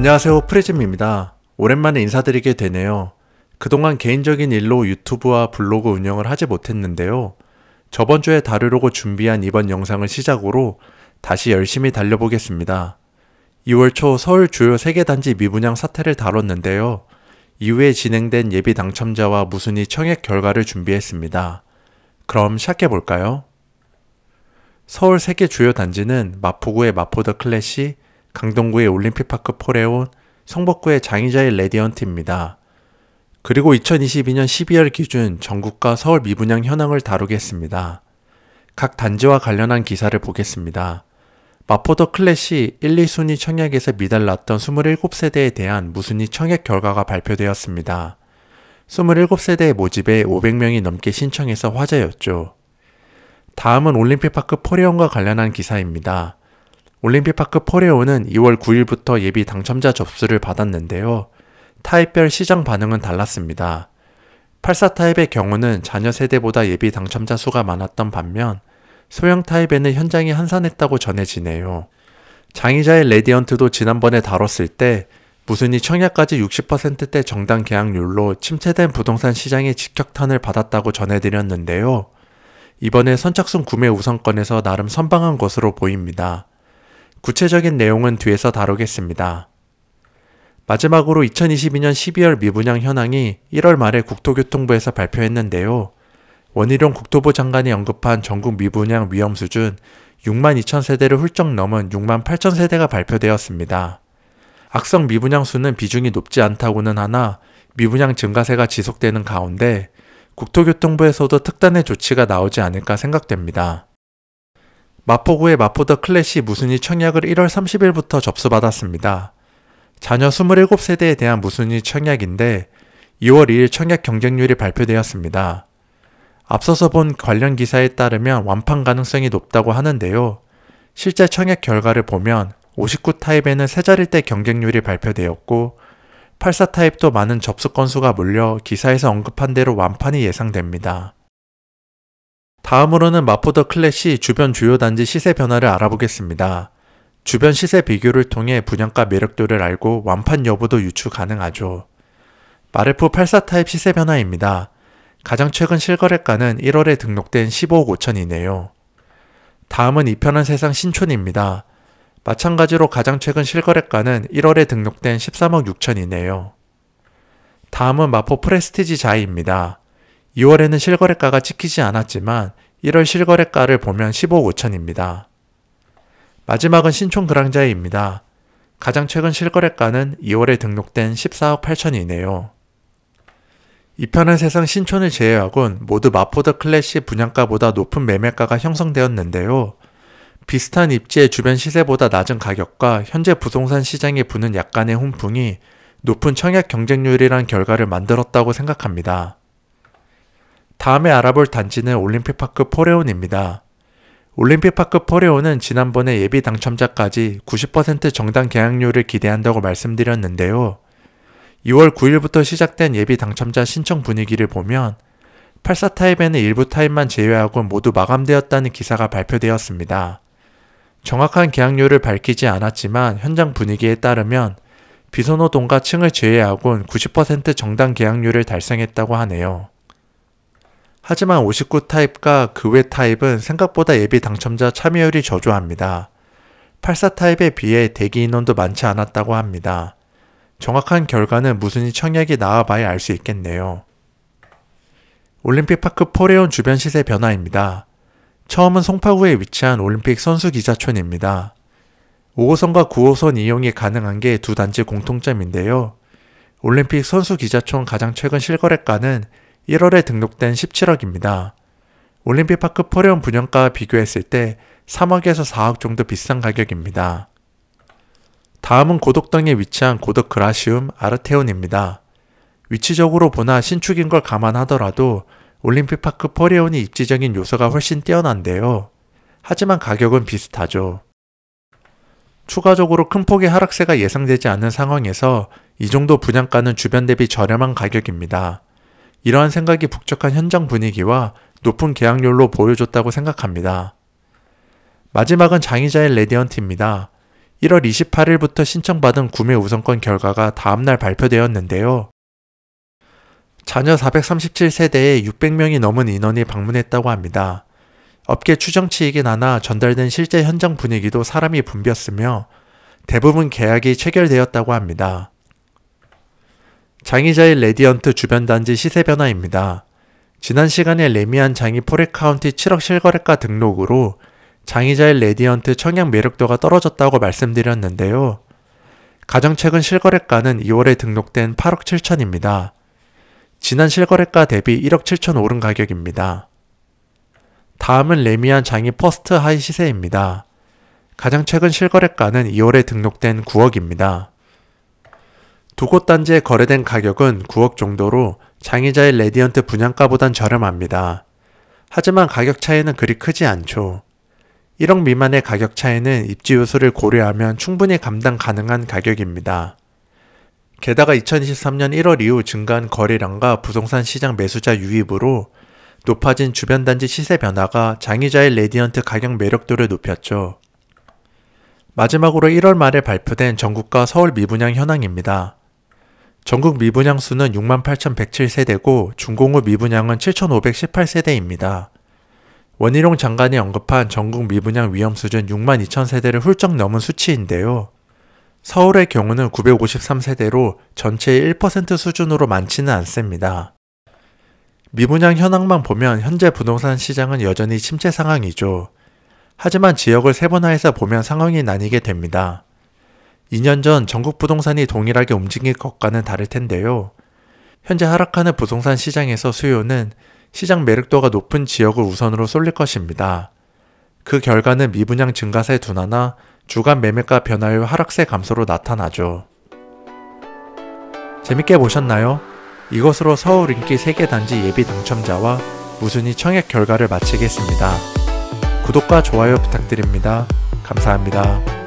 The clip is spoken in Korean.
안녕하세요, 프리즘입니다. 오랜만에 인사드리게 되네요. 그동안 개인적인 일로 유튜브와 블로그 운영을 하지 못했는데요. 저번 주에 다루려고 준비한 이번 영상을 시작으로 다시 열심히 달려보겠습니다. 2월 초 서울 주요 3개 단지 미분양 사태를 다뤘는데요. 이후에 진행된 예비 당첨자와 무순위 청약 결과를 준비했습니다. 그럼 시작해볼까요? 서울 3개 주요 단지는 마포구의 마포더 클래시, 강동구의 올림픽파크 포레온, 성북구의 장희자의 레디언트입니다. 그리고 2022년 12월 기준 전국과 서울 미분양 현황을 다루겠습니다. 각 단지와 관련한 기사를 보겠습니다. 마포더 클래시 1, 2순위 청약에서 미달났던 27세대에 대한 무순위 청약 결과가 발표되었습니다. 27세대의 모집에 500명이 넘게 신청해서 화제였죠. 다음은 올림픽파크 포레온과 관련한 기사입니다. 올림픽파크 포레온은 2월 9일부터 예비 당첨자 접수를 받았는데요. 타입별 시장 반응은 달랐습니다. 84 타입의 경우는 자녀 세대보다 예비 당첨자 수가 많았던 반면 소형 타입에는 현장이 한산했다고 전해지네요. 장희자의 레디언트도 지난번에 다뤘을 때 무순위 청약까지 60%대 정당 계약률로 침체된 부동산 시장의 직격탄을 받았다고 전해드렸는데요. 이번에 선착순 구매 우선권에서 나름 선방한 것으로 보입니다. 구체적인 내용은 뒤에서 다루겠습니다. 마지막으로 2022년 12월 미분양 현황이 1월 말에 국토교통부에서 발표했는데요. 원희룡 국토부 장관이 언급한 전국 미분양 위험 수준 6만 2천 세대를 훌쩍 넘은 6만 8천 세대가 발표되었습니다. 악성 미분양 수는 비중이 높지 않다고는 하나 미분양 증가세가 지속되는 가운데 국토교통부에서도 특단의 조치가 나오지 않을까 생각됩니다. 마포구의 마포더 클래시 무순위 청약을 1월 30일부터 접수받았습니다. 자녀 27세대에 대한 무순위 청약인데 2월 2일 청약 경쟁률이 발표되었습니다. 앞서서 본 관련 기사에 따르면 완판 가능성이 높다고 하는데요. 실제 청약 결과를 보면 59 타입에는 3자릿대 경쟁률이 발표되었고 84 타입도 많은 접수 건수가 몰려 기사에서 언급한 대로 완판이 예상됩니다. 다음으로는 마포더 클래시 주변 주요 단지 시세 변화를 알아보겠습니다. 주변 시세 비교를 통해 분양가 매력도를 알고 완판 여부도 유추 가능하죠. 마레프 84 타입 시세 변화입니다. 가장 최근 실거래가는 1월에 등록된 15억 5천이네요. 다음은 이편한 세상 신촌입니다. 마찬가지로 가장 최근 실거래가는 1월에 등록된 13억 6천이네요. 다음은 마포 프레스티지 자이입니다. 2월에는 실거래가가 찍히지 않았지만 1월 실거래가를 보면 15억 5천입니다. 마지막은 신촌 그랑자이입니다. 가장 최근 실거래가는 2월에 등록된 14억 8천이네요. 이편한 세상 신촌을 제외하곤 모두 마포더 클래시 분양가보다 높은 매매가가 형성되었는데요. 비슷한 입지의 주변 시세보다 낮은 가격과 현재 부동산 시장에 부는 약간의 훈풍이 높은 청약 경쟁률이란 결과를 만들었다고 생각합니다. 다음에 알아볼 단지는 올림픽파크 포레온입니다. 올림픽파크 포레온은 지난번에 예비 당첨자까지 90% 정당 계약률을 기대한다고 말씀드렸는데요. 2월 9일부터 시작된 예비 당첨자 신청 분위기를 보면 84 타입에는 일부 타입만 제외하고 모두 마감되었다는 기사가 발표되었습니다. 정확한 계약률을 밝히지 않았지만 현장 분위기에 따르면 비선호동가 층을 제외하곤 90% 정당 계약률을 달성했다고 하네요. 하지만 59 타입과 그 외 타입은 생각보다 예비 당첨자 참여율이 저조합니다. 84 타입에 비해 대기 인원도 많지 않았다고 합니다. 정확한 결과는 무순위 청약이 나와봐야 알 수 있겠네요. 올림픽파크 포레온 주변 시세 변화입니다. 처음은 송파구에 위치한 올림픽 선수기자촌입니다. 5호선과 9호선 이용이 가능한 게 두 단지 공통점인데요. 올림픽 선수기자촌 가장 최근 실거래가는 1월에 등록된 17억입니다. 올림픽파크 포레온 분양가와 비교했을 때 3억에서 4억 정도 비싼 가격입니다. 다음은 고덕동에 위치한 고덕 그라시움 아르테온입니다. 위치적으로 보나 신축인 걸 감안하더라도 올림픽파크 포레온이 입지적인 요소가 훨씬 뛰어난데요. 하지만 가격은 비슷하죠. 추가적으로 큰 폭의 하락세가 예상되지 않는 상황에서 이 정도 분양가는 주변 대비 저렴한 가격입니다. 이러한 생각이 북적한 현장 분위기와 높은 계약률로 보여줬다고 생각합니다. 마지막은 장희자의 레디언트입니다. 1월 28일부터 신청받은 구매 우선권 결과가 다음날 발표되었는데요. 자녀 437세대에 600명이 넘은 인원이 방문했다고 합니다. 업계 추정치이긴 하나 전달된 실제 현장 분위기도 사람이 붐볐으며 대부분 계약이 체결되었다고 합니다. 장의자일 레디언트 주변 단지 시세 변화입니다. 지난 시간에 레미안 장이 포레 카운티 7억 실거래가 등록으로 장의자일 레디언트 청약 매력도가 떨어졌다고 말씀드렸는데요. 가장 최근 실거래가는 2월에 등록된 8억 7천입니다. 지난 실거래가 대비 1억 7천 오른 가격입니다. 다음은 레미안 장이 퍼스트 하이 시세입니다. 가장 최근 실거래가는 2월에 등록된 9억입니다. 두 곳 단지에 거래된 가격은 9억 정도로 장의자일 레디언트 분양가보단 저렴합니다. 하지만 가격 차이는 그리 크지 않죠. 1억 미만의 가격 차이는 입지 요소를 고려하면 충분히 감당 가능한 가격입니다. 게다가 2023년 1월 이후 증가한 거래량과 부동산 시장 매수자 유입으로 높아진 주변 단지 시세 변화가 장의자일 레디언트 가격 매력도를 높였죠. 마지막으로 1월 말에 발표된 전국과 서울 미분양 현황입니다. 전국 미분양 수는 68,107세대고 중공업 미분양은 7,518세대입니다. 원희룡 장관이 언급한 전국 미분양 위험 수준 62,000세대를 훌쩍 넘은 수치인데요. 서울의 경우는 953세대로 전체의 1% 수준으로 많지는 않습니다. 미분양 현황만 보면 현재 부동산 시장은 여전히 침체 상황이죠. 하지만 지역을 세분화해서 보면 상황이 나뉘게 됩니다. 2년 전 전국 부동산이 동일하게 움직일 것과는 다를 텐데요. 현재 하락하는 부동산 시장에서 수요는 시장 매력도가 높은 지역을 우선으로 쏠릴 것입니다. 그 결과는 미분양 증가세 둔화나 주간 매매가 변화율 하락세 감소로 나타나죠. 재밌게 보셨나요? 이것으로 서울 인기 3개 단지 예비 당첨자와 무순위 청약 결과를 마치겠습니다. 구독과 좋아요 부탁드립니다. 감사합니다.